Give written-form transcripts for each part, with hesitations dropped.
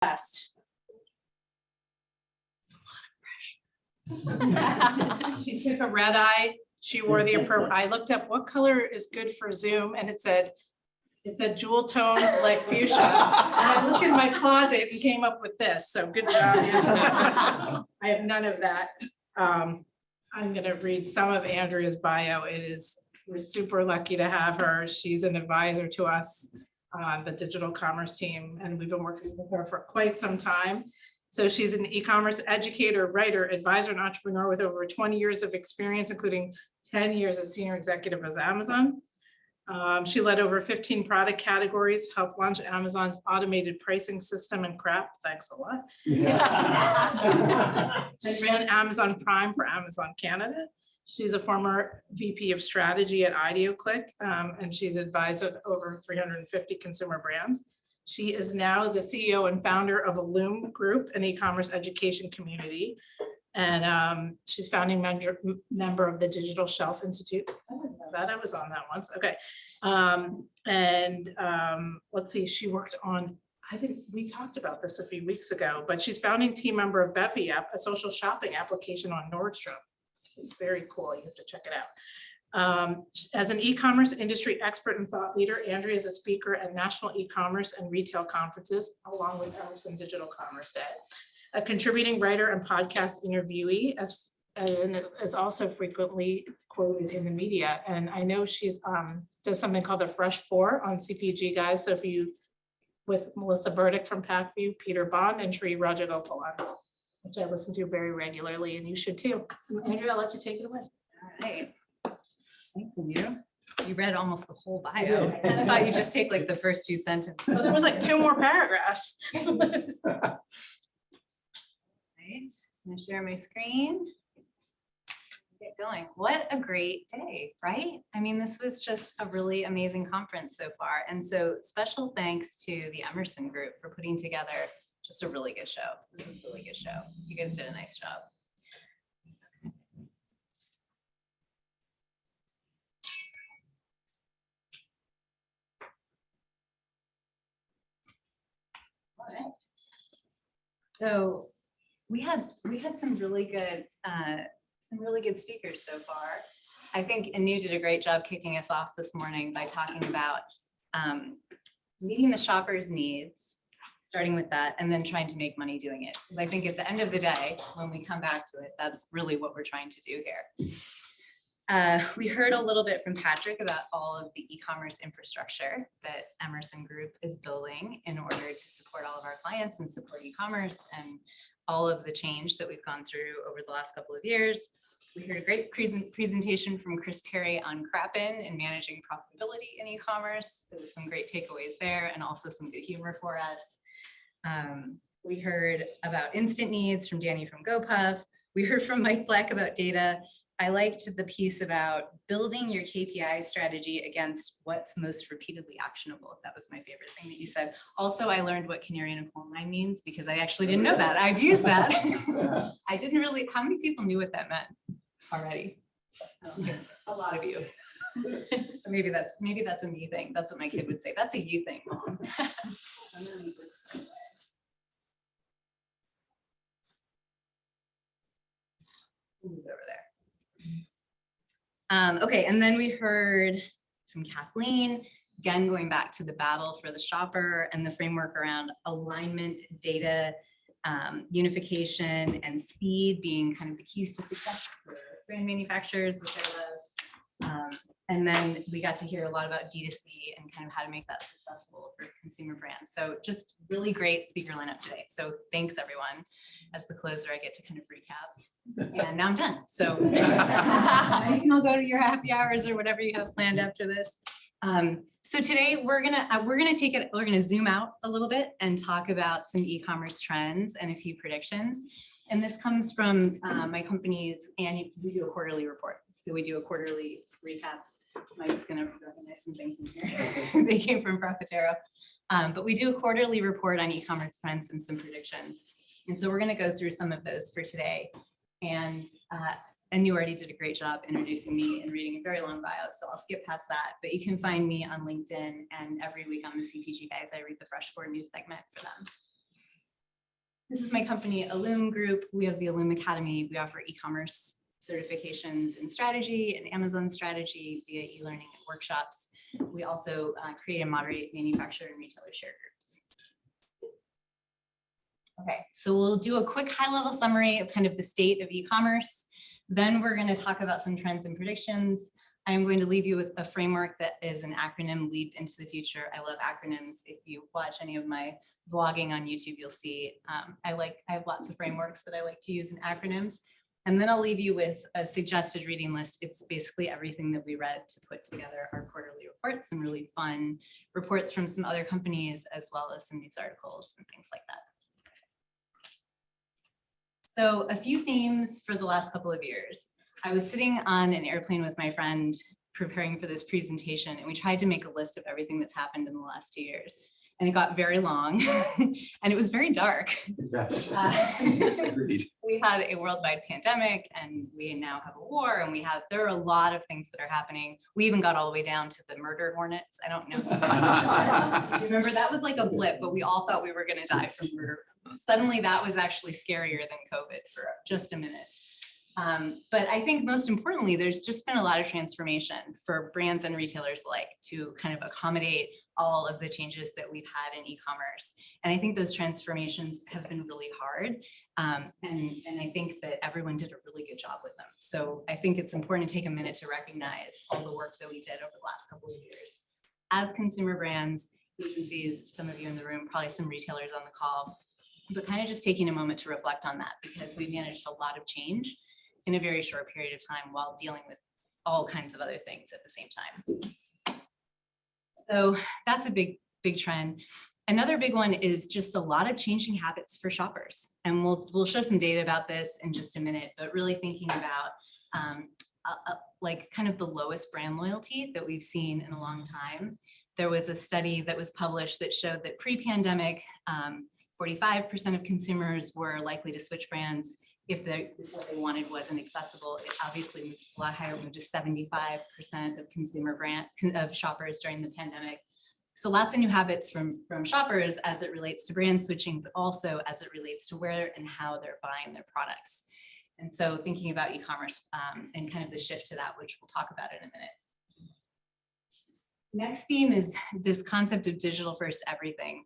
best. She took a red eye. She wore the appropriate. I looked up what color is good for Zoom, and it said jewel tones like fuchsia. And I looked in my closet and came up with this. So good job. I have none of that. I'm going to read some of Andrea's bio. We're super lucky to have her. She's an advisor to us on the digital commerce team, and we've been working with her for quite some time. So she's an e-commerce educator, writer, advisor, and entrepreneur with over 20 years of experience, including 10 years as senior executive at Amazon. She led over 15 product categories, helped launch Amazon's automated pricing system and crap. Thanks a lot. And ran Amazon Prime for Amazon Canada. She's a former VP of strategy at IdeoClick, and she's advised over 350 consumer brands. She is now the CEO and founder of Emerson Group, an e-commerce education community. And she's founding member of the Digital Shelf Institute. I didn't know that. I was on that once. Okay. Let's see, she worked on, we talked about this a few weeks ago, but she's founding team member of Bevy App, a social shopping application on Nordstrom. It's very cool. You have to check it out. As an e-commerce industry expert and thought leader, Andrea is a speaker at national e-commerce and retail conferences, along with Emerson Digital Commerce Day. A contributing writer and podcast interviewee, and is also frequently quoted in the media. And I know she's does something called the Fresh Four on CPG guys. So if you, with Melissa Burdick from Packview, Peter Bond, and Sri Rajagopalan, which I listen to very regularly, and you should too. Andrea, I'll let you take it away. All right. Thanks, you. You read almost the whole bio. I thought you just take like the first two sentences. Well, there was like 2 more paragraphs. Right. I'm gonna share my screen. Get going. What a great day, right? I mean, this was just a really amazing conference so far. And so special thanks to the Emerson Group for putting together just a really good show. This is a really good show. You guys did a nice job. All right. So we had some really good speakers so far. I think Anu did a great job kicking us off this morning by talking about meeting the shopper's needs, starting with that, and then trying to make money doing it. I think at the end of the day, when we come back to it, that's really what we're trying to do here. We heard a little bit from Patrick about all of the e-commerce infrastructure that Emerson Group is building in order to support all of our clients and support e-commerce and all of the change that we've gone through over the last couple of years. We heard a great presentation from Chris Perry on Krappen and managing profitability in e-commerce. There were some great takeaways there and also some good humor for us. We heard about instant needs from Danny from GoPuff. We heard from Mike Black about data. I liked the piece about building your KPI strategy against what's most repeatedly actionable. That was my favorite thing that you said. Also, I learned what canary in a coal mine means because I actually didn't know that. I've used that. I didn't really, how many people knew what that meant already? A lot of you. So maybe that's a me thing. That's what my kid would say. That's a you thing, Mom. Move over there. Okay, and then we heard from Kathleen, again, going back to the battle for the shopper and the framework around alignment, data, unification, and speed being kind of the keys to success for brand manufacturers, which I love. And then we got to hear a lot about D2C and kind of how to make that successful for consumer brands. So just really great speaker lineup today. So thanks everyone. As the closer, I get to kind of recap. And now I'm done. So you can all go to your happy hours or whatever you have planned after this. So today we're gonna zoom out a little bit and talk about some e-commerce trends and a few predictions. And this comes from my company's, and we do a quarterly report. So we do a quarterly recap. Mike's gonna recognize some things in here. They came from Profitero. But we do a quarterly report on e-commerce trends and some predictions. And so we're gonna go through some of those for today. And you already did a great job introducing me and reading a very long bio, so I'll skip past that. But you can find me on LinkedIn, and every week on the CPG Guys, I read the Fresh 4 news segment for them. This is my company, Emerson Group. We have the Emerson Academy. We offer e-commerce certifications in strategy and Amazon strategy via e-learning and workshops. We also create and moderate manufacturer and retailer share groups. Okay, so we'll do a quick high-level summary of kind of the state of e-commerce. Then we're going to talk about some trends and predictions. I'm going to leave you with a framework that is an acronym, Leap into the Future. I love acronyms. If you watch any of my vlogging on YouTube, you'll see I have lots of frameworks that I like to use in acronyms. And then I'll leave you with a suggested reading list. It's basically everything that we read to put together our quarterly reports, some really fun reports from some other companies, as well as some news articles and things like that. So a few themes for the last couple of years. I was sitting on an airplane with my friend preparing for this presentation, and we tried to make a list of everything that's happened in the last 2 years. And it got very long and it was very dark. Yes. We had a worldwide pandemic, and we now have a war, and there are a lot of things that are happening. We even got all the way down to the murder hornets. I don't know if you remember, that was like a blip, but we all thought we were going to die from murder. Suddenly that was actually scarier than COVID for just a minute. But I think most importantly, there's just been a lot of transformation for brands and retailers alike to kind of accommodate all of the changes that we've had in e-commerce. And I think those transformations have been really hard. And I think that everyone did a really good job with them. So I think it's important to take a minute to recognize all the work that we did over the last couple of years. As consumer brands, agencies, some of you in the room, probably some retailers on the call, but kind of just taking a moment to reflect on that, because we managed a lot of change in a very short period of time while dealing with all kinds of other things at the same time. So that's a big trend. Another big one is just a lot of changing habits for shoppers. And we'll show some data about this in just a minute, but really thinking about like kind of the lowest brand loyalty that we've seen in a long time. There was a study that was published that showed that pre-pandemic, 45% of consumers were likely to switch brands if what they wanted wasn't accessible. It obviously moved a lot higher, moved to 75% of shoppers during the pandemic. So lots of new habits from shoppers as it relates to brand switching, but also as it relates to where and how they're buying their products. And so thinking about e-commerce and kind of the shift to that, which we'll talk about in a minute. Next theme is this concept of digital first everything.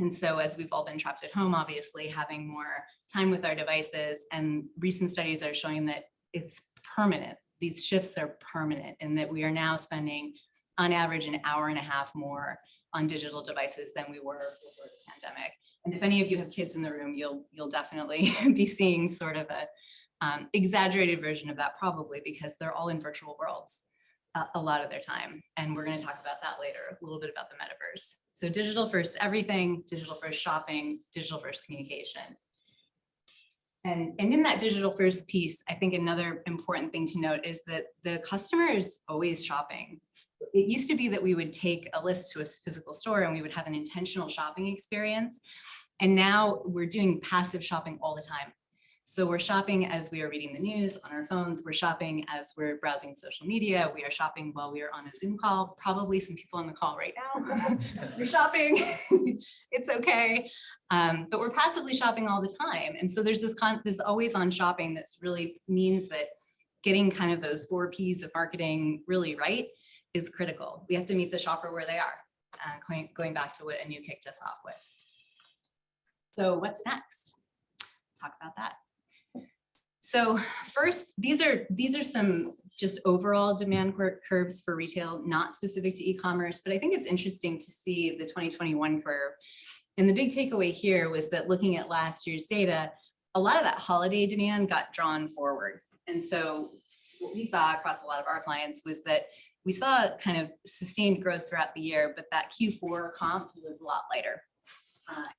And so as we've all been trapped at home, obviously having more time with our devices, and recent studies are showing that it's permanent. These shifts are permanent, and that we are now spending on average an hour and a half more on digital devices than we were before the pandemic. And if any of you have kids in the room, you'll definitely be seeing sort of a exaggerated version of that, probably because they're all in virtual worlds a lot of their time. And we're going to talk about that later, a little bit about the metaverse. So digital first everything, digital first shopping, digital first communication. And in that digital first piece, I think another important thing to note is that the customer is always shopping. It used to be that we would take a list to a physical store and we would have an intentional shopping experience. And now we're doing passive shopping all the time. So we're shopping as we are reading the news on our phones. We're shopping as we're browsing social media. We are shopping while we are on a Zoom call. Probably some people on the call right now. We're shopping. It's okay. But we're passively shopping all the time. And so there's this always on shopping that really means that getting kind of those 4 Ps of marketing really right is critical. We have to meet the shopper where they are, going back to what Anu kicked us off with. So what's next? Talk about that. So first, these are some just overall demand curves for retail, not specific to e-commerce, but I think it's interesting to see the 2021 curve. And the big takeaway here was that looking at last year's data, a lot of that holiday demand got drawn forward. And so what we saw across a lot of our clients was that we saw kind of sustained growth throughout the year, but that Q4 comp was a lot lighter.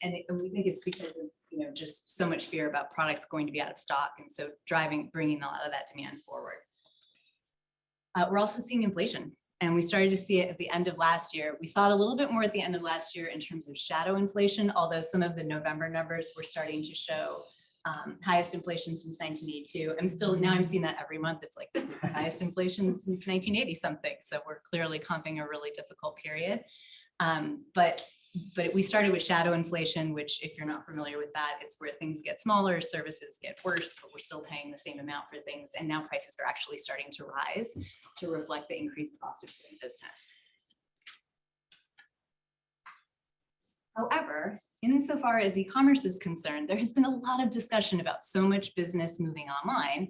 And we think it's because of just so much fear about products going to be out of stock, and so bringing a lot of that demand forward. We're also seeing inflation, and we started to see it at the end of last year. We saw it a little bit more at the end of last year in terms of shadow inflation, although some of the November numbers were starting to show highest inflation since 1982. I'm seeing that every month. It's like, this is the highest inflation since 1980 something. So we're clearly comping a really difficult period. But But we started with shadow inflation, which if you're not familiar with that, it's where things get smaller, services get worse, but we're still paying the same amount for things. And now prices are actually starting to rise to reflect the increased cost of doing business. However, insofar as e-commerce is concerned, there has been a lot of discussion about so much business moving online.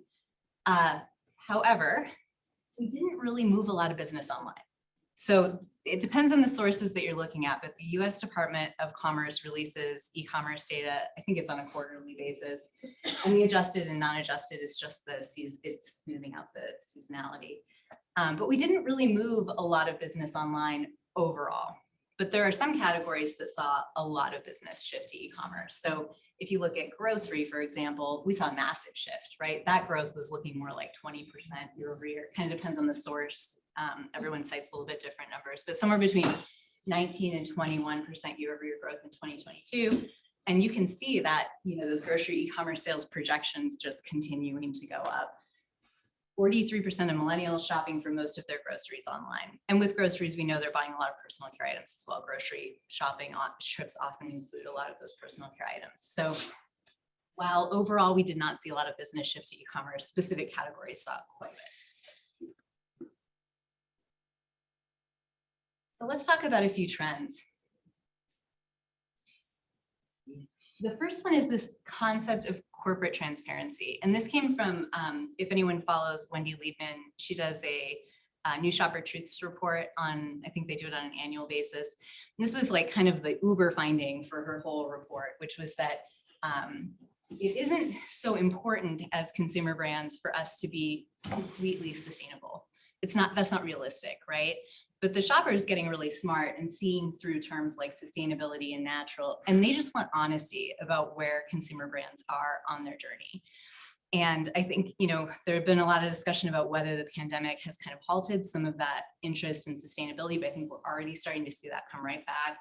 However, we didn't really move a lot of business online. So it depends on the sources that you're looking at, but the US Department of Commerce releases e-commerce data, I think it's on a quarterly basis, and the adjusted and non-adjusted is just it's smoothing out the seasonality. But we didn't really move a lot of business online overall. But there are some categories that saw a lot of business shift to e-commerce. So if you look at grocery, for example, we saw a massive shift, right? That growth was looking more like 20% year over year. Kind of depends on the source. Everyone cites a little bit different numbers, but somewhere between 19 and 21% year over year growth in 2022. And you can see that, those grocery e-commerce sales projections just continuing to go up. 43% of millennials shopping for most of their groceries online. And with groceries, we know they're buying a lot of personal care items as well. Grocery shopping trips often include a lot of those personal care items. So while overall we did not see a lot of business shift to e-commerce, specific categories saw quite a bit. So let's talk about a few trends. The first one is this concept of corporate transparency. And this came from, if anyone follows Wendy Liebman, she does a New Shopper Truths report on, I think they do it on an annual basis. And this was like kind of the Uber finding for her whole report, which was that it isn't so important as consumer brands for us to be completely sustainable. That's not realistic, right? But the shopper is getting really smart and seeing through terms like sustainability and natural, and they just want honesty about where consumer brands are on their journey. And I think, there have been a lot of discussion about whether the pandemic has kind of halted some of that interest in sustainability, but I think we're already starting to see that come right back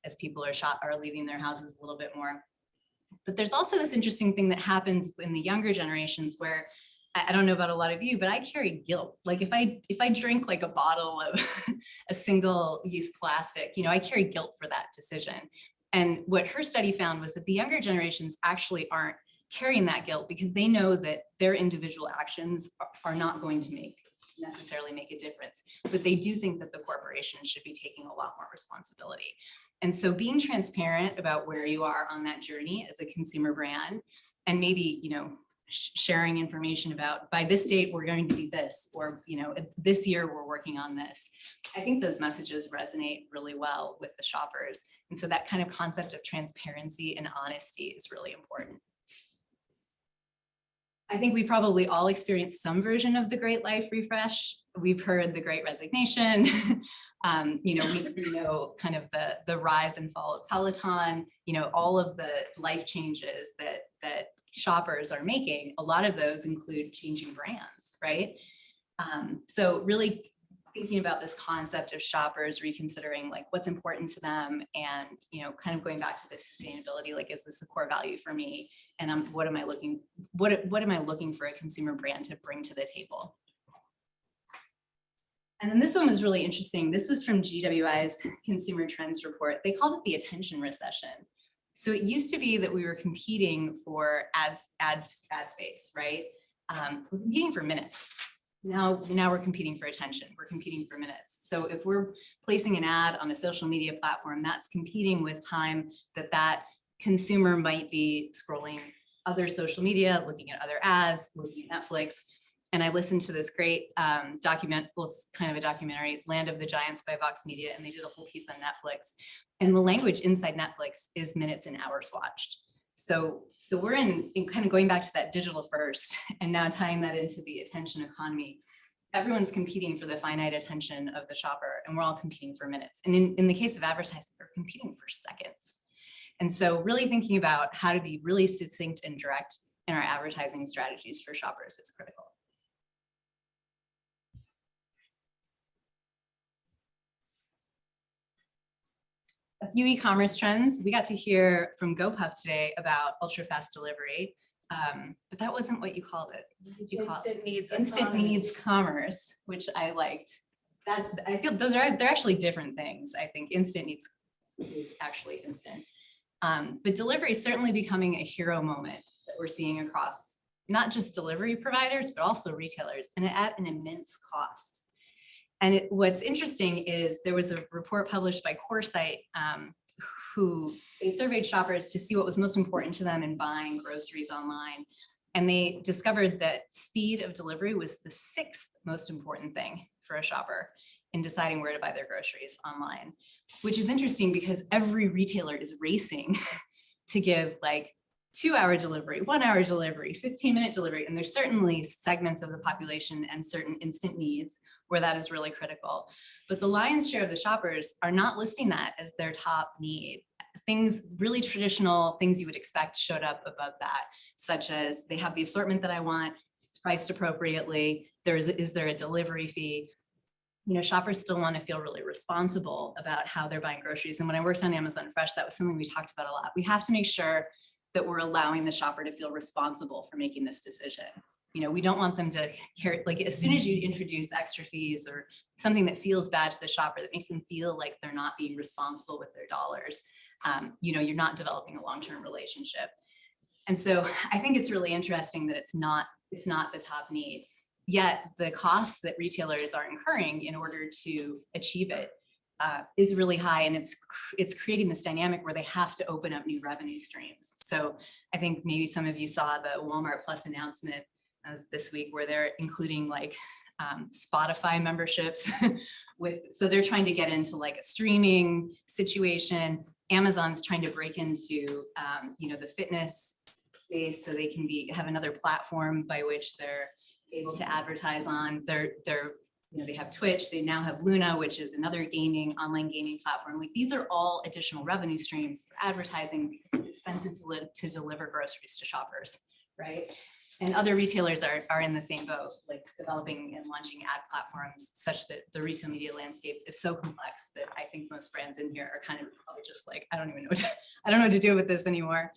as people are leaving their houses a little bit more. But there's also this interesting thing that happens in the younger generations where I don't know about a lot of you, but I carry guilt. Like if I drink like a bottle of a single-use plastic, I carry guilt for that decision. And what her study found was that the younger generations actually aren't carrying that guilt because they know that their individual actions are not going to necessarily make a difference, but they do think that the corporation should be taking a lot more responsibility. And so being transparent about where you are on that journey as a consumer brand, and maybe, sharing information about by this date we're going to be this, or this year we're working on this. I think those messages resonate really well with the shoppers. And so that kind of concept of transparency and honesty is really important. I think we probably all experienced some version of the Great Life Refresh. We've heard the Great Resignation. We know kind of the rise and fall of Peloton, all of the life changes that shoppers are making. A lot of those include changing brands, right? So really thinking about this concept of shoppers reconsidering like what's important to them, and kind of going back to this sustainability, like is this a core value for me, and what am I looking for a consumer brand to bring to the table? And then this one was really interesting. This was from GWI's Consumer Trends report. They called it the attention recession. So it used to be that we were competing for ad space, right? We're competing for minutes. Now we're competing for attention. We're competing for minutes. So if we're placing an ad on a social media platform, that's competing with time that consumer might be scrolling other social media, looking at other ads, looking at Netflix. And I listened to this great it's kind of a documentary, Land of the Giants by Vox Media, and they did a whole piece on Netflix. And the language inside Netflix is minutes and hours watched. So we're in kind of going back to that digital first, and now tying that into the attention economy. Everyone's competing for the finite attention of the shopper, and we're all competing for minutes. And in the case of advertising, we're competing for seconds. And so really thinking about how to be really succinct and direct in our advertising strategies for shoppers is critical. A few e-commerce trends. We got to hear from GoPuff today about ultra-fast delivery, but that wasn't what you called it. What did you call it? Instant needs commerce, which I liked. That I feel they're actually different things. I think instant needs is actually instant. But delivery is certainly becoming a hero moment that we're seeing across not just delivery providers, but also retailers, and at an immense cost. And what's interesting is there was a report published by Coresight who they surveyed shoppers to see what was most important to them in buying groceries online. And they discovered that speed of delivery was the 6th most important thing for a shopper in deciding where to buy their groceries online, which is interesting because every retailer is racing to give like 2-hour delivery, 1-hour delivery, 15-minute delivery. And there's certainly segments of the population and certain instant needs where that is really critical. But the lion's share of the shoppers are not listing that as their top need. Things, really traditional things you would expect showed up above that, such as they have the assortment that I want, it's priced appropriately, is there a delivery fee? You know, shoppers still want to feel really responsible about how they're buying groceries. And when I worked on Amazon Fresh, that was something we talked about a lot. We have to make sure that we're allowing the shopper to feel responsible for making this decision. You know, we don't want them to carry, like as soon as you introduce extra fees or something that feels bad to the shopper that makes them feel like they're not being responsible with their dollars, you know, you're not developing a long-term relationship. And so I think it's really interesting that it's not the top need, yet the costs that retailers are incurring in order to achieve it is really high, and it's creating this dynamic where they have to open up new revenue streams. So I think maybe some of you saw the Walmart Plus announcement this week where they're including like Spotify memberships so they're trying to get into like a streaming situation. Amazon's trying to break into you know, the fitness space so they can have another platform by which they're able to advertise on. You know, they have Twitch, they now have Luna, which is another online gaming platform. Like these are all additional revenue streams for advertising because it's expensive to deliver groceries to shoppers, right? And other retailers are in the same boat, like developing and launching ad platforms such that the retail media landscape is so complex that I think most brands in here are kind of probably just like, I don't know what to do with this anymore.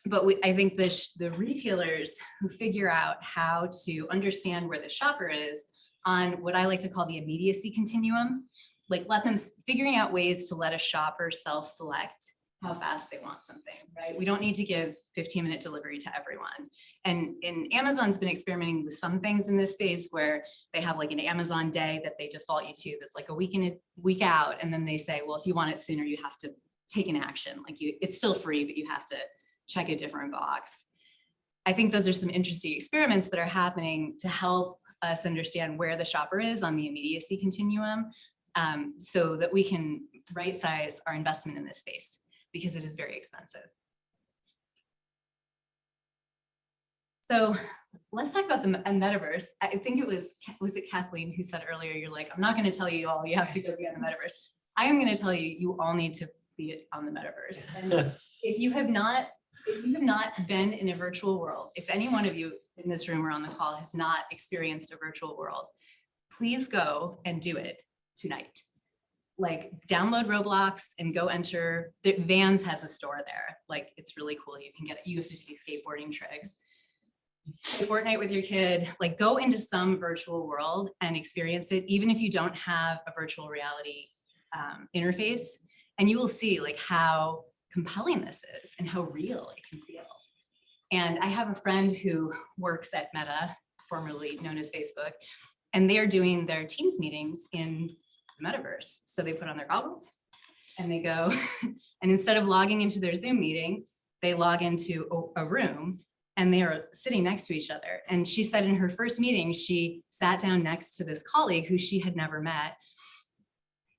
But I think the retailers who figure out how to understand where the shopper is on what I like to call the immediacy continuum, like figuring out ways to let a shopper self-select how fast they want something, right? We don't need to give 15-minute delivery to everyone. And Amazon's been experimenting with some things in this space where they have like an Amazon day that they default you to that's like a week out. And then they say, well, if you want it sooner, you have to take an action. Like it's still free, but you have to check a different box. I think those are some interesting experiments that are happening to help us understand where the shopper is on the immediacy continuum so that we can right-size our investment in this space because it is very expensive. So let's talk about the metaverse. I think was it Kathleen who said earlier, you're like, I'm not going to tell you all, you have to go be on the metaverse. I am going to tell you, you all need to be on the metaverse. And if you have not been in a virtual world, if any one of you in this room or on the call has not experienced a virtual world, please go and do it tonight. Like download Roblox and go enter. Vans has a store there. Like it's really cool. You can get it. You have to do skateboarding tricks. Fortnite with your kid. Like go into some virtual world and experience it, even if you don't have a virtual reality interface, and you will see like how compelling this is and how real it can feel. And I have a friend who works at Meta, formerly known as Facebook, and they're doing their Teams meetings in the metaverse. So they put on their goggles and they go, and instead of logging into their Zoom meeting, they log into a room and they are sitting next to each other. And she said in her first meeting, she sat down next to this colleague who she had never met.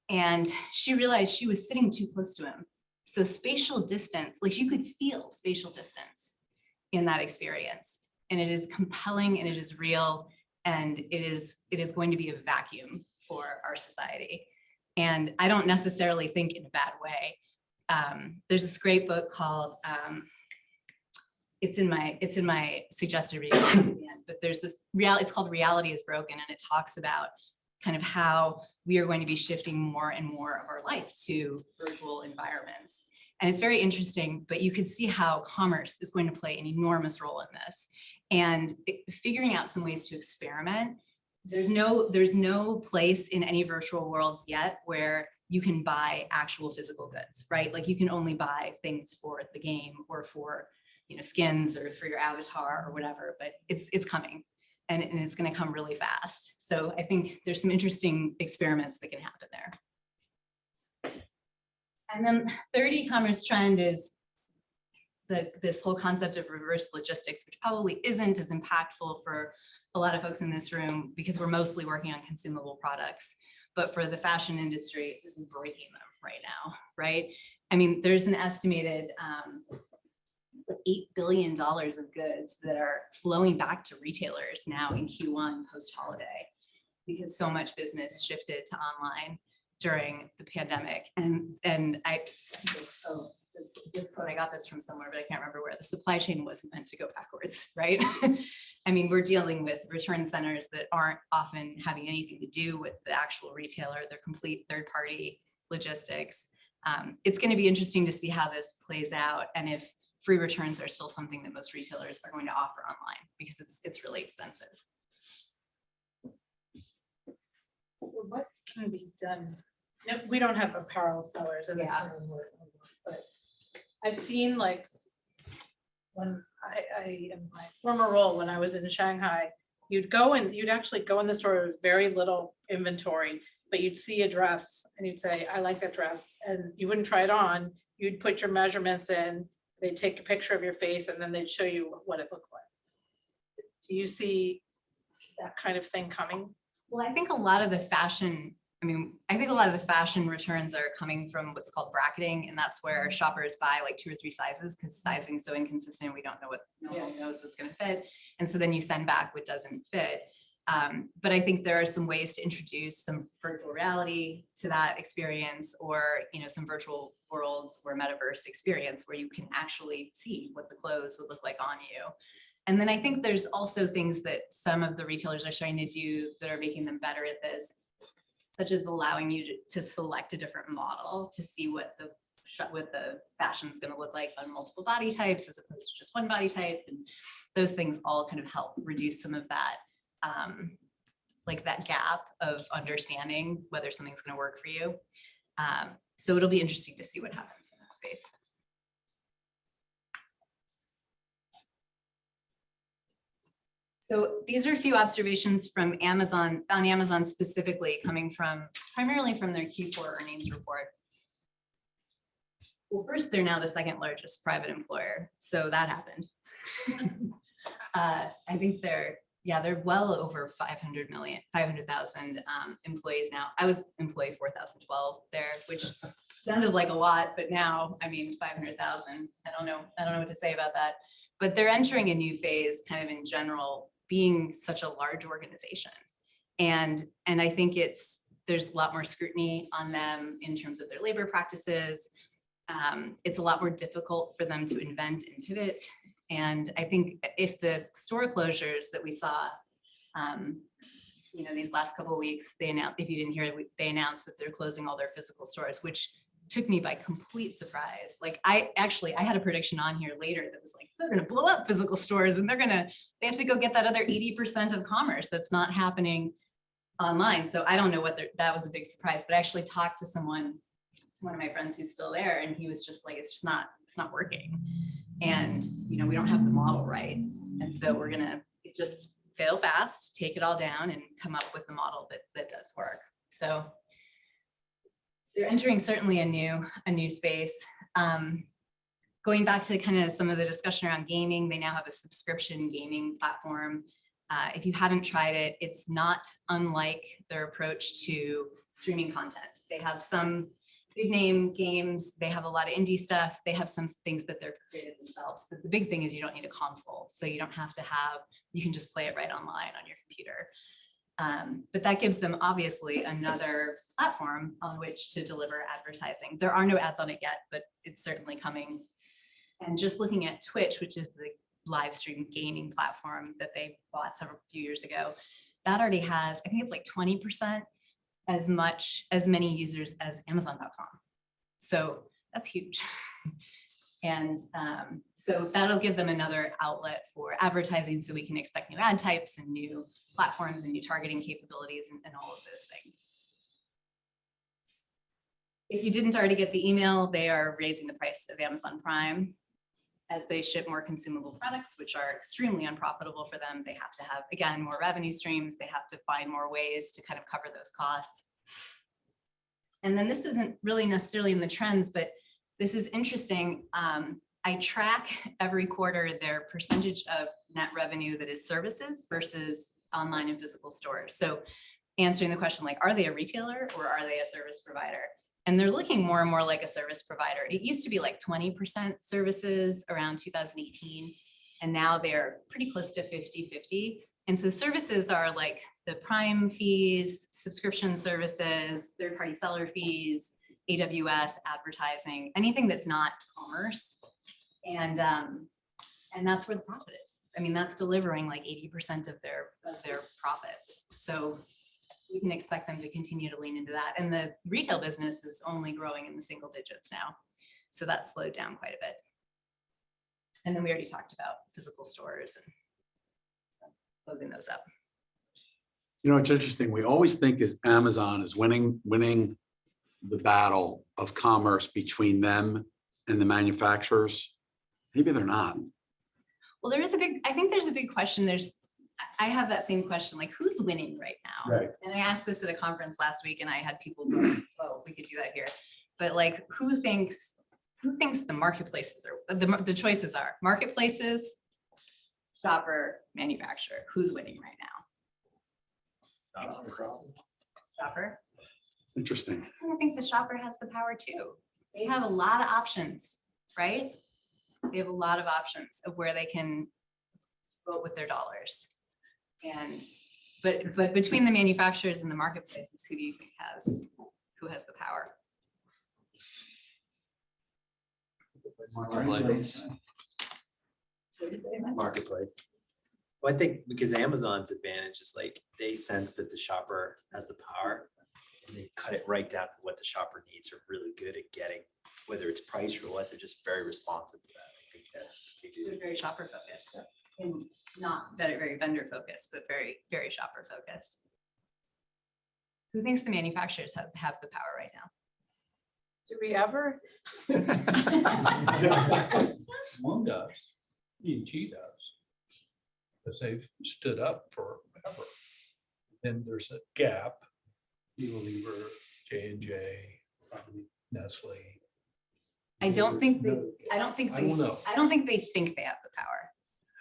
And she realized she was sitting too close to him. So spatial distance, like you could feel spatial distance in that experience. And it is compelling and it is real. And it is going to be a vacuum for our society. And I don't necessarily think in a bad way. There's this great book called, it's in my suggested reading at the end, but there's this it's called Reality is Broken, and it talks about kind of how we are going to be shifting more and more of our life to virtual environments. And it's very interesting, but you could see how commerce is going to play an enormous role in this. And figuring out some ways to experiment there's no place in any virtual worlds yet where you can buy actual physical goods, right? Like you can only buy things for the game or for, skins or for your avatar or whatever, but it's coming and it's going to come really fast. So I think there's some interesting experiments that can happen there. And then third e-commerce trend is this whole concept of reverse logistics, which probably isn't as impactful for a lot of folks in this room because we're mostly working on consumable products. But for the fashion industry, this is breaking them right now, right? I mean, there's an estimated $8 billion of goods that are flowing back to retailers now in Q1 post-holiday because so much business shifted to online during the pandemic. And this quote, I got this from somewhere, but I can't remember where. The supply chain wasn't meant to go backwards, right? I mean, we're dealing with return centers that aren't often having anything to do with the actual retailer. They're complete third-party logistics. It's going to be interesting to see how this plays out and if free returns are still something that most retailers are going to offer online because it's really expensive. So what can be done? No, we don't have apparel sellers in this room, but I've seen like when I in my former role when I was in Shanghai, you'd actually go in the store with very little inventory, but you'd see a dress and you'd say, I like that dress, and you wouldn't try it on. You'd put your measurements in, they'd take a picture of your face, and then they'd show you what it looked like. Do you see that kind of thing coming? Well, I think a lot of the fashion returns are coming from what's called bracketing, and that's where shoppers buy like 2 or 3 sizes because sizing is so inconsistent. We don't know no one knows what's going to fit, and so then you send back what doesn't fit. But I think there are some ways to introduce some virtual reality to that experience, or some virtual worlds or metaverse experience where you can actually see what the clothes would look like on you. And then I think there's also things that some of the retailers are starting to do that are making them better at this, such as allowing you to select a different model to see what the fashion is going to look like on multiple body types as opposed to just one body type. And those things all kind of help reduce some of that, like that gap of understanding whether something's going to work for you. So it'll be interesting to see what happens in that space. So these are a few observations from Amazon, on Amazon specifically, coming primarily from their Q4 earnings report. Well, first, they're now the second largest private employer, so that happened. I think they're well over 500,000 employees now. I was employee 4012 there, which sounded like a lot, but now, I mean, 500,000. I don't know what to say about that. But they're entering a new phase, kind of in general, being such a large organization. And I think there's a lot more scrutiny on them in terms of their labor practices. It's a lot more difficult for them to invent and pivot. And I think if the store closures that we saw, these last couple of weeks, they announced, if you didn't hear it, they announced that they're closing all their physical stores, which took me by complete surprise. Like I had a prediction on here later that was like, they're going to blow up physical stores and they have to go get that other 80% of commerce that's not happening online. So I don't know that was a big surprise, but I actually talked to one of my friends who's still there, and he was just like, it's not working. And, we don't have the model right. And so we're going to just fail fast, take it all down, and come up with the model that does work. So they're entering certainly a new space. Going back to kind of some of the discussion around gaming, they now have a subscription gaming platform. If you haven't tried it, it's not unlike their approach to streaming content. They have some big name games, they have a lot of indie stuff, they have some things that they're created themselves, but the big thing is you don't need a console, so you don't have to you can just play it right online on your computer. But that gives them obviously another platform on which to deliver advertising. There are no ads on it yet, but it's certainly coming. And just looking at Twitch, which is the live stream gaming platform that they bought few years ago, that already has, I think it's like 20% as many users as Amazon.com. So that's huge. And so that'll give them another outlet for advertising, so we can expect new ad types and new platforms and new targeting capabilities and all of those things. If you didn't already get the email, they are raising the price of Amazon Prime as they ship more consumable products, which are extremely unprofitable for them. They have to have, again, more revenue streams. They have to find more ways to kind of cover those costs. And then this isn't really necessarily in the trends, but this is interesting. I track every quarter their percentage of net revenue that is services versus online and physical stores. So answering the question, like, are they a retailer or are they a service provider? And they're looking more and more like a service provider. It used to be like 20% services around 2018, and now they're pretty close to 50-50. And so services are like the Prime fees, subscription services, third-party seller fees, AWS, advertising, anything that's not commerce. And that's where the profit is. I mean, that's delivering like 80% of their profits. So we can expect them to continue to lean into that. And the retail business is only growing in the single digits now. So that slowed down quite a bit. And then we already talked about physical stores and closing those up. You know, it's interesting. We always think is Amazon is winning the battle of commerce between them and the manufacturers. Maybe they're not. Well, I think there's a big question. I have that same question, like, who's winning right now? Right. And I asked this at a conference last week and I had people go, oh, we could do that here. But like, who thinks the marketplaces are, the choices are marketplaces, shopper, manufacturer? Who's winning right now? Shopper. It's interesting. I think the shopper has the power too. They have a lot of options, right? They have a lot of options of where they can vote with their dollars. But between the manufacturers and the marketplaces, who do you think who has the power? Marketplace. Well, I think because Amazon's advantage is like they sense that the shopper has the power and they cut it right down to what the shopper needs. Are really good at getting, whether it's price or what, they're just very responsive to that. I think that they do. They're very shopper focused and not very vendor focused, but very, very shopper focused. Who thinks the manufacturers have the power right now? Do we ever? One does, E&T does, because they've stood up forever. Then there's a gap, Unilever, J&J, probably Nestle. I don't think they I don't know. I don't think they think they have the power.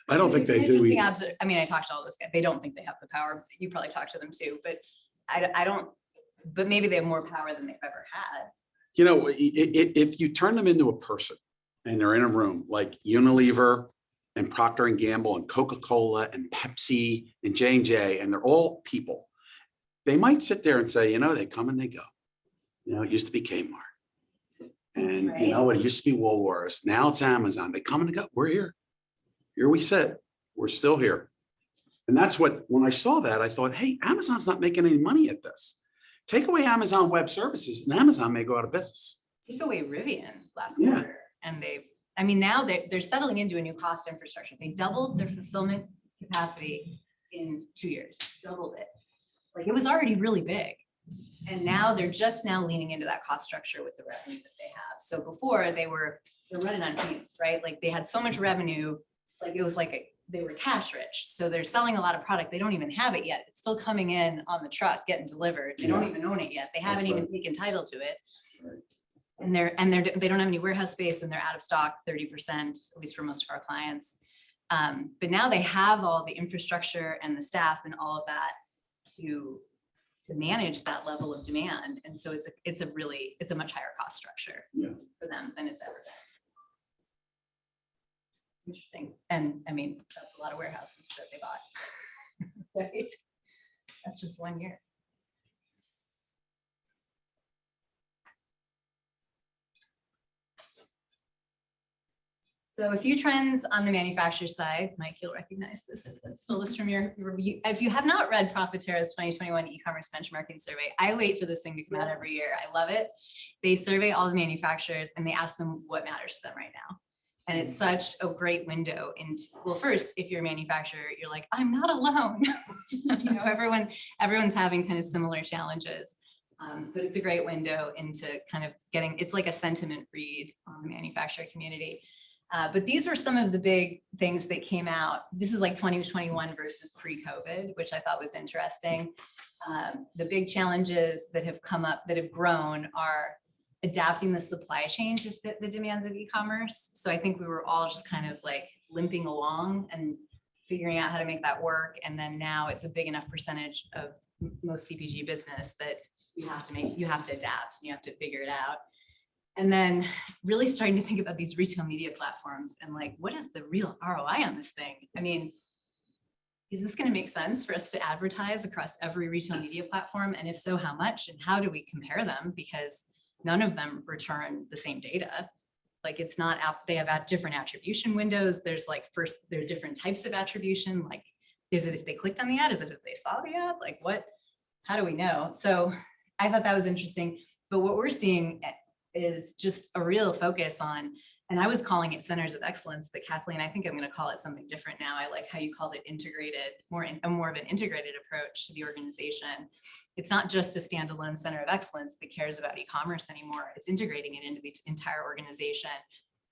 I don't think they It's do. interesting either. I mean, I talked to all those guys. They don't think they have the power. You probably talked to them too, but I don't, but maybe they have more power than they've ever had. You know, if you turn them into a person and they're in a room like Unilever and Procter and Gamble and Coca-Cola and Pepsi and J&J, and they're all people, they might sit there and say, you know, they come and they go. You know, it used to be Kmart. And Right. you know what, it used to be Woolworths. Now it's Amazon. They come and they go. We're here. Here we sit. We're still here. And that's what, when I saw that, I thought, hey, Amazon's not making any money at this. Take away Amazon Web Services and Amazon may go out of business. Take away Rivian last Yeah. quarter, and now they're settling into a new cost infrastructure. They doubled their fulfillment capacity in 2 years, doubled it. Like, it was already really big. And now they're just now leaning into that cost structure with the revenue that they have. So before they're running on fumes, right? Like, they had so much revenue, like it was like they were cash rich. So they're selling a lot of product. They don't even have it yet. It's still coming in on the truck, getting delivered. They don't even own it yet. They haven't even taken title to it. Right. And they don't have any warehouse space and they're out of stock 30%, at least for most of our clients. But now they have all the infrastructure and the staff and all of that to manage that level of demand. And so it's a much higher cost structure for them than it's ever been. Interesting. And I mean, that's a lot of warehouses that they bought. Right? That's just 1 year. So a few trends on the manufacturer side. Mike, you'll recognize this. Stole this from your review. If you have not read Profitera's 2021 e-commerce benchmarking survey, I wait for this thing to come out every year. I love it. They survey all the manufacturers and they ask them what matters to them right now. And it's such a great window into, well, first, if you're a manufacturer, you're like, I'm not alone. You know, everyone's having kind of similar challenges. But it's a great window into kind of getting, it's like a sentiment read on the manufacturer community. But these were some of the big things that came out. This is like 2021 versus pre-COVID, which I thought was interesting. The big challenges that have come up, that have grown, are adapting the supply chain to fit the demands of e-commerce. So I think we were all just kind of like limping along and figuring out how to make that work. And then now it's a big enough percentage of most CPG business that you have to adapt and you have to figure it out. And then really starting to think about these retail media platforms and like, what is the real ROI on this thing? I mean, is this going to make sense for us to advertise across every retail media platform? And if so, how much? And how do we compare them? Because none of them return the same data. Like, it's not, they have different attribution windows. There's like, first, there are different types of attribution. Like, is it if they clicked on the ad? Is it if they saw the ad? Like, what, how do we know? So I thought that was interesting. But what we're seeing is just a real focus on, and I was calling it centers of excellence, but Kathleen, I think I'm going to call it something different now. I like how you called it integrated, more of an integrated approach to the organization. It's not just a standalone center of excellence that cares about e-commerce anymore. It's integrating it into the entire organization.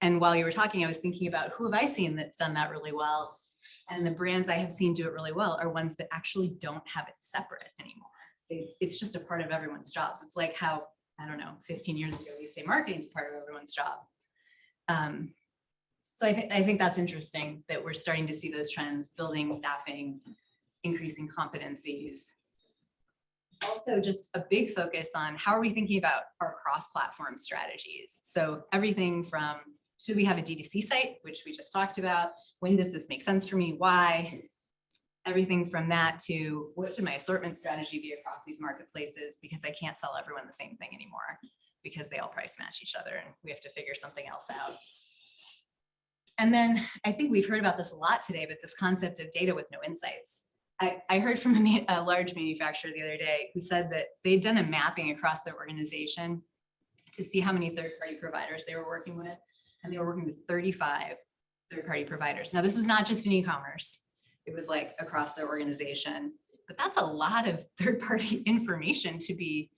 And while you were talking, I was thinking about who have I seen that's done that really well? And the brands I have seen do it really well are ones that actually don't have it separate anymore. It's just a part of everyone's jobs. It's like how, I don't know, 15 years ago, we say marketing is a part of everyone's job. So I think that's interesting that we're starting to see those trends, building, staffing, increasing competencies. Also, just a big focus on how are we thinking about our cross-platform strategies? So everything from, should we have a D2C site, which we just talked about? When does this make sense for me? Why? Everything from that to, what should my assortment strategy be across these marketplaces? Because I can't sell everyone the same thing anymore because they all price match each other and we have to figure something else out. And then I think we've heard about this a lot today, but this concept of data with no insights. I heard from a large manufacturer the other day who said that they'd done a mapping across their organization to see how many third-party providers they were working with, and they were working with 35 third-party providers. Now, this was not just in e-commerce. It was like across their organization, but that's a lot of third-party information to be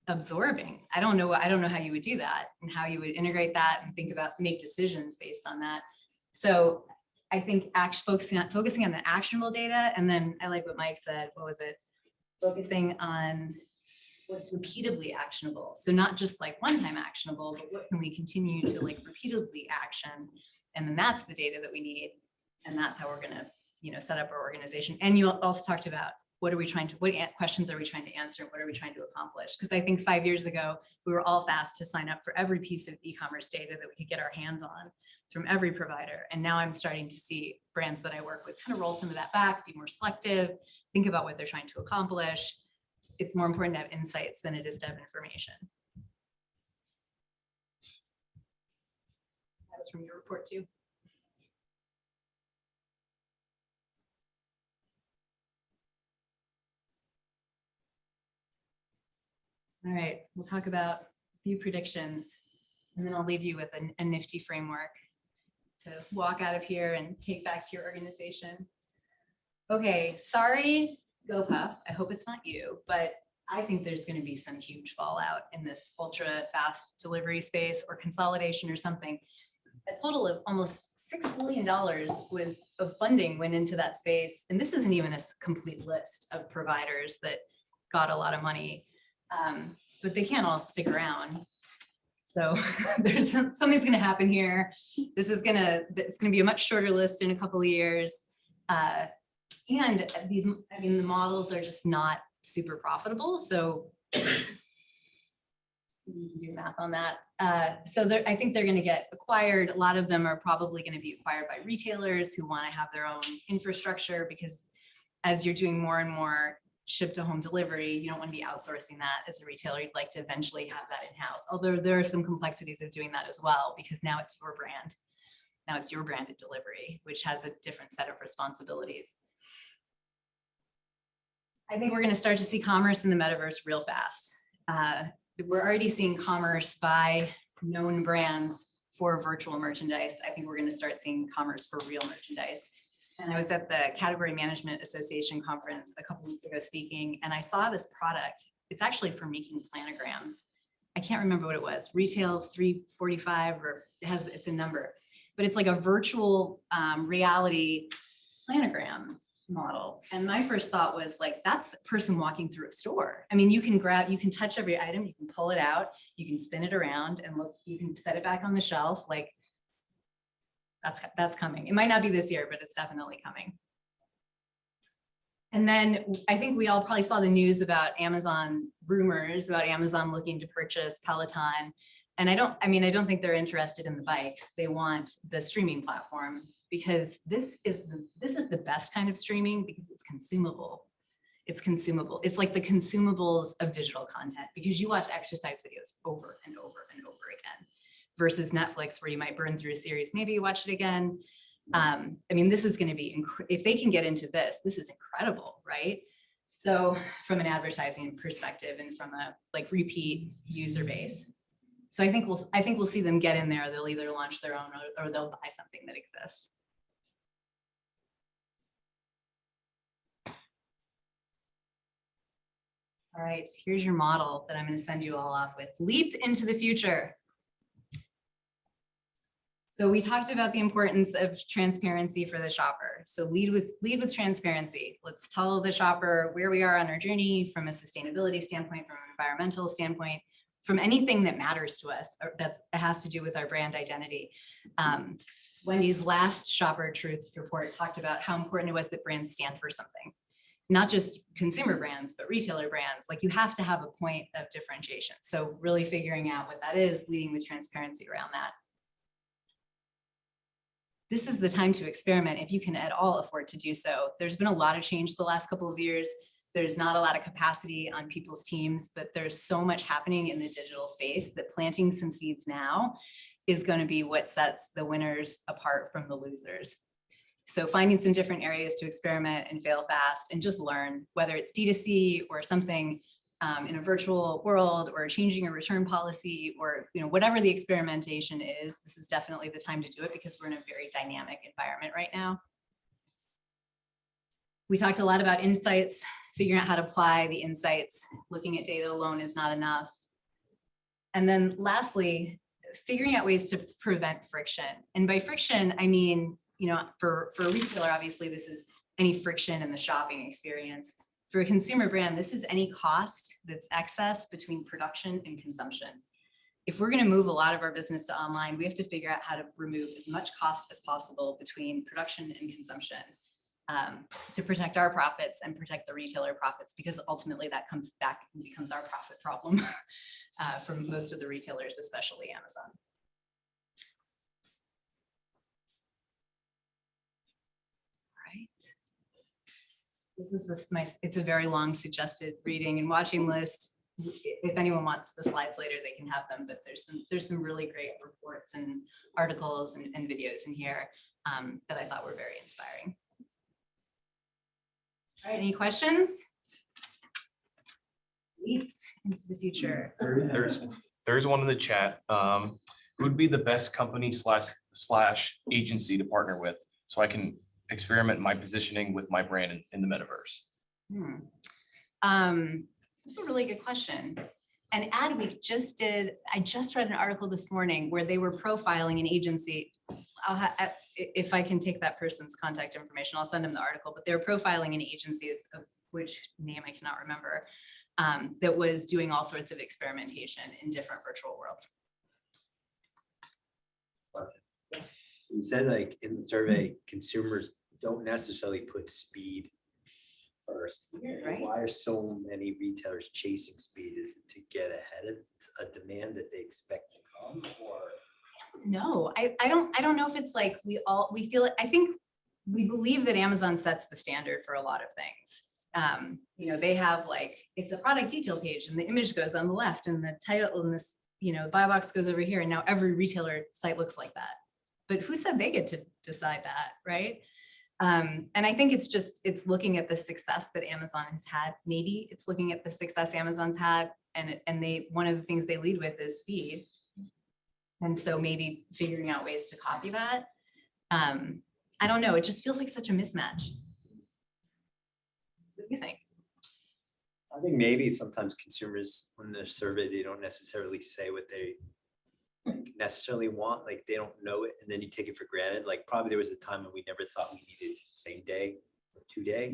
absorbing. I don't know how you would do that and how you would integrate that and think about, make decisions based on that. So I think focusing on the actionable data. And then I like what Mike said, what was it? Focusing on what's repeatably actionable. So not just like one-time actionable, but what can we continue to like repeatedly action? And then that's the data that we need. And that's how we're gonna, set up our organization. And you also talked about what questions are we trying to answer? What are we trying to accomplish? Because I think 5 years ago, we were all fast to sign up for every piece of e-commerce data that we could get our hands on from every provider. And now I'm starting to see brands that I work with kind of roll some of that back, be more selective, think about what they're trying to accomplish. It's more important to have insights than it is to have information. That was from your report too. All right, we'll talk about a few predictions, and then I'll leave you with a nifty framework to walk out of here and take back to your organization. Okay, sorry, GoPuff, I hope it's not you, but I think there's going to be some huge fallout in this ultra fast delivery space or consolidation or something. A total of almost $6 billion of funding went into that space. And this isn't even a complete list of providers that got a lot of money. But they can't all stick around. So there's something's going to happen here. It's going to be a much shorter list in a couple of years. And the models are just not super profitable. So you can do math on that. I think they're going to get acquired. A lot of them are probably going to be acquired by retailers who want to have their own infrastructure, because as you're doing more and more ship to home delivery, you don't want to be outsourcing that as a retailer. You'd like to eventually have that in-house. Although there are some complexities of doing that as well, because now it's your brand. Now it's your branded delivery, which has a different set of responsibilities. I think we're going to start to see commerce in the metaverse real fast. We're already seeing commerce by known brands for virtual merchandise. I think we're going to start seeing commerce for real merchandise. And I was at the Category Management Association conference a couple weeks ago speaking, and I saw this product. It's actually for making planograms. I can't remember what it was, retail 345, or it's a number, but it's like a virtual reality planogram model. And my first thought was like, that's a person walking through a store. I mean, you can touch every item, you can pull it out, you can spin it around and look, you can set it back on the shelf. Like that's coming. It might not be this year, but it's definitely coming. And then I think we all probably saw the news about Amazon, rumors about Amazon looking to purchase Peloton. And I don't think they're interested in the bikes. They want the streaming platform, because this is the best kind of streaming because it's consumable. It's consumable. It's like the consumables of digital content, because you watch exercise videos over and over and over again, versus Netflix, where you might burn through a series, maybe you watch it again. I mean, this is going to be, if they can get into this is incredible, right? So from an advertising perspective and from a like repeat user base. So I think we'll see them get in there. They'll either launch their own or they'll buy something that exists. All right, here's your model that I'm going to send you all off with. Leap into the future. So we talked about the importance of transparency for the shopper. So lead with transparency. Let's tell the shopper where we are on our journey from a sustainability standpoint, from an environmental standpoint, from anything that matters to us, or that has to do with our brand identity. Wendy's last Shopper Truth report talked about how important it was that brands stand for something. Not just consumer brands, but retailer brands. Like, you have to have a point of differentiation. So really figuring out what that is, leading with transparency around that. This is the time to experiment if you can at all afford to do so. There's been a lot of change the last couple of years. There's not a lot of capacity on people's teams, but there's so much happening in the digital space that planting some seeds now is going to be what sets the winners apart from the losers. So finding some different areas to experiment and fail fast and just learn, whether it's D2C or something in a virtual world, or changing a return policy, or whatever the experimentation is, this is definitely the time to do it, because we're in a very dynamic environment right now. We talked a lot about insights, figuring out how to apply the insights. Looking at data alone is not enough. And then lastly, figuring out ways to prevent friction. And by friction, I mean, for a retailer, obviously, this is any friction in the shopping experience. For a consumer brand, this is any cost that's excess between production and consumption. If we're going to move a lot of our business to online, we have to figure out how to remove as much cost as possible between production and consumption to protect our profits and protect the retailer profits, because ultimately that comes back and becomes our profit problem for most of the retailers, especially Amazon. This is it's a very long suggested reading and watching list. If anyone wants the slides later, they can have them, but there's some really great reports and articles and videos in here that I thought were very inspiring. All right, any questions? Leap into the future. There's one in the chat. Who would be the best company slash agency to partner with, so I can experiment my positioning with my brand in the metaverse? That's a really good question. And Adweek I just read an article this morning where they were profiling an agency. If I can take that person's contact information, I'll send them the article, but they were profiling an agency, of which name I cannot remember, that was doing all sorts of experimentation in different virtual worlds. You said, like, in the survey, consumers don't necessarily put speed first. Right. Why are so many retailers chasing speed? Is it to get ahead of a demand that they expect to come, or? No, I don't know if it's like we feel it. I think we believe that Amazon sets the standard for a lot of things. They have, like, it's a product detail page and the image goes on the left and the title and this, buy box goes over here, and now every retailer site looks like that. But who said they get to decide that, right? And I think it's looking at the success that Amazon has had. Maybe it's looking at the success Amazon's had, and one of the things they lead with is speed. And so maybe figuring out ways to copy that. I don't know, it just feels like such a mismatch. What do you think? I think maybe sometimes consumers, when they're surveyed, they don't necessarily say what they necessarily want, like they don't know it, and then you take it for granted. Like probably there was a time when we never thought we needed same day or 2-day,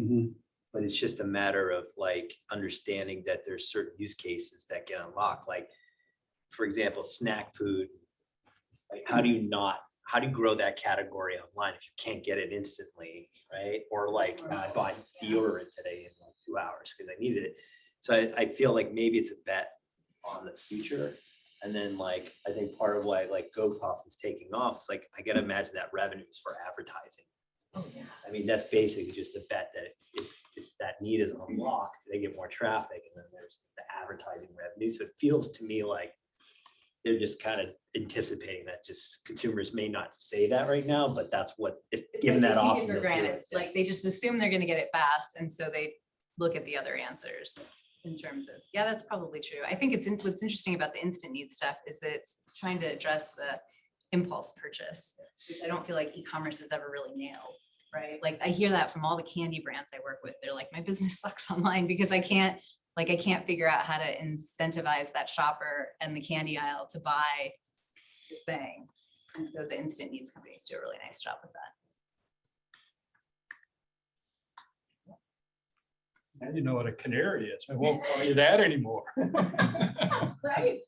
but it's just a matter of like understanding that there's certain use cases that get unlocked. Like, for example, snack food. Like, how do you grow that category online if you can't get it instantly, right? Or like, I bought deodorant today in like 2 hours because I needed it. So I feel like maybe it's a bet on the future. And then like, I think part of why like GoPuff is taking off, is like, I gotta imagine that revenue is for advertising. Oh, yeah. I mean, that's basically just a bet that if that need is unlocked, they get more traffic, and then there's the advertising revenue. So it feels to me like they're just kind of anticipating that just consumers may not say that right now, but that's what, if given that They take off. it for granted, like they just assume they're gonna get it fast, and so they look at the other answers in terms of, yeah, that's probably true. I think what's interesting about the instant needs stuff is that it's trying to address the impulse purchase, which I don't feel like e-commerce has ever really nailed, right? Like I hear that from all the candy brands I work with. They're like, my business sucks online because I can't figure out how to incentivize that shopper and the candy aisle to buy the thing. And so the instant needs companies do a really nice job with that. Now you know what a canary is. I won't call you that anymore. Right.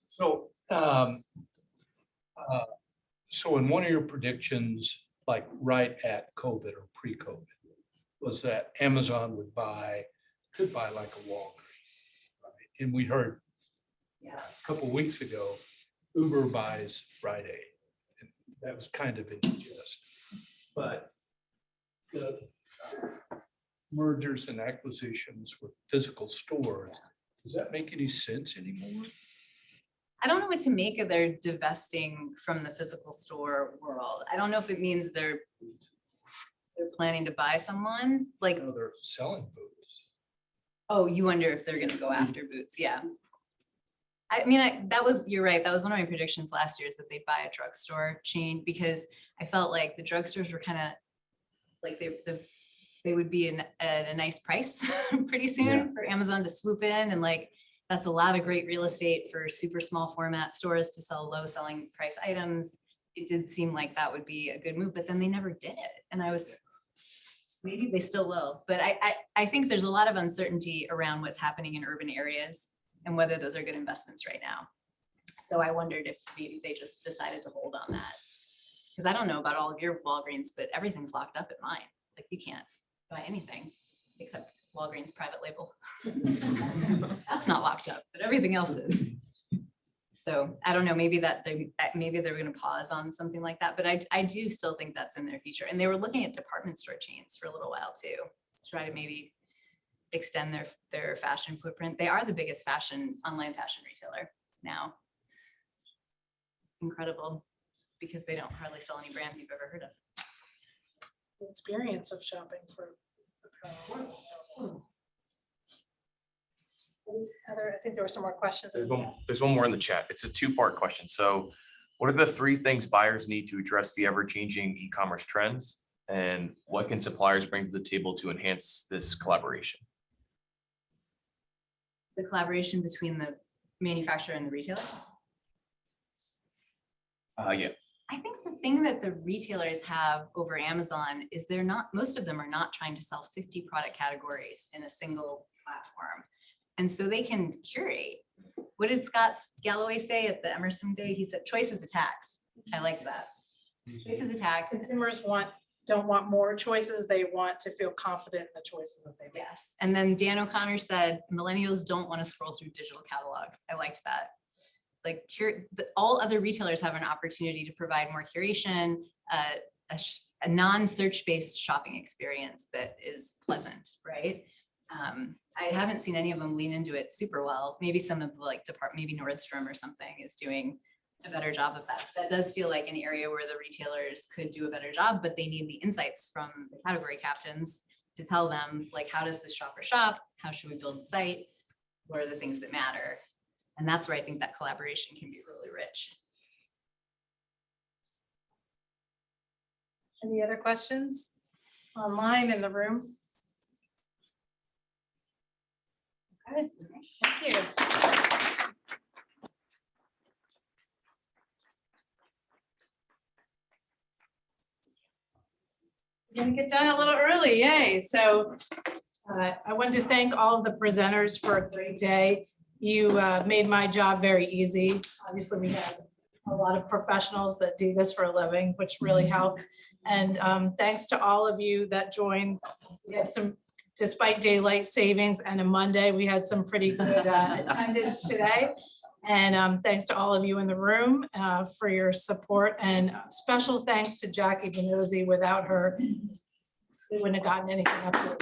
So, so in one of your predictions, like right at COVID or pre-COVID, was that Amazon could buy like a Walgreens, right? And we heard Yeah. a couple weeks ago, Uber buys Rite Aid. And that was kind of in jest. But the mergers and acquisitions with physical stores, does that make any sense anymore? I don't know what to make of their divesting from the physical store world. I don't know if it means they're planning to buy someone like, No, they're selling boots. oh, you wonder if they're gonna go after Boots. Yeah. I mean, you're right. That was one of my predictions last year, is that they'd buy a drugstore chain, because I felt like the drugstores were kind of like they would be at a nice price pretty soon for Amazon to swoop in. And like, that's a lot of great real estate for super small format stores to sell low selling price items. It did seem like that would be a good move, but then they never did it. And maybe they still will, but I think there's a lot of uncertainty around what's happening in urban areas and whether those are good investments right now. So I wondered if maybe they just decided to hold on that. Because I don't know about all of your Walgreens, but everything's locked up at mine. Like you can't buy anything except Walgreens private label. That's not locked up, but everything else is. So I don't know, maybe maybe they're going to pause on something like that, but I do still think that's in their future. And they were looking at department store chains for a little while too, to try to maybe extend their fashion footprint. They are the biggest online fashion retailer now. Incredible, because they don't hardly sell any brands you've ever heard of. The experience of shopping for apparel. Heather, I think there were some more questions. There's one more in the chat. It's a 2-part question. So what are the 3 things buyers need to address the ever-changing e-commerce trends? And what can suppliers bring to the table to enhance this collaboration? The collaboration between the manufacturer and the retailer? Yeah. I think the thing that the retailers have over Amazon is most of them are not trying to sell 50 product categories in a single platform. And so they can curate. What did Scott Galloway say at the Emerson Day? He said, choice is a tax. I liked that. Choice is a tax. Consumers don't want more choices. They want to feel confident in the choices that they make. Yes. And then Dan O'Connor said, millennials don't want to scroll through digital catalogs. I liked that. Like all other retailers have an opportunity to provide more curation, a non-search based shopping experience that is pleasant, right? I haven't seen any of them lean into it super well. Maybe some of the maybe Nordstrom or something is doing a better job of that. That does feel like an area where the retailers could do a better job, but they need the insights from the category captains to tell them, like, how does this shopper shop? How should we build the site? What are the things that matter? And that's where I think that collaboration can be really rich. Any other questions online in the room? Okay, thank you. We're gonna get done a little early, yay. So I wanted to thank all of the presenters for a great day. You made my job very easy. Obviously, we have a lot of professionals that do this for a living, which really helped. And thanks to all of you that joined. We had some, despite daylight savings and a Monday, we had some pretty good attendance today. And thanks to all of you in the room for your support, and special thanks to Jackie Benozzi. Without her, we wouldn't have gotten anything up here.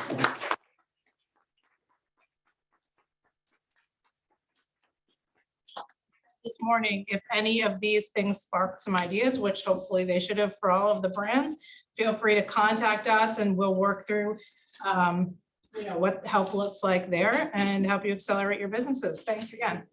This morning, if any of these things sparked some ideas, which hopefully they should have for all of the brands, feel free to contact us and we'll work through what help looks like there and help you accelerate your businesses. Thanks again.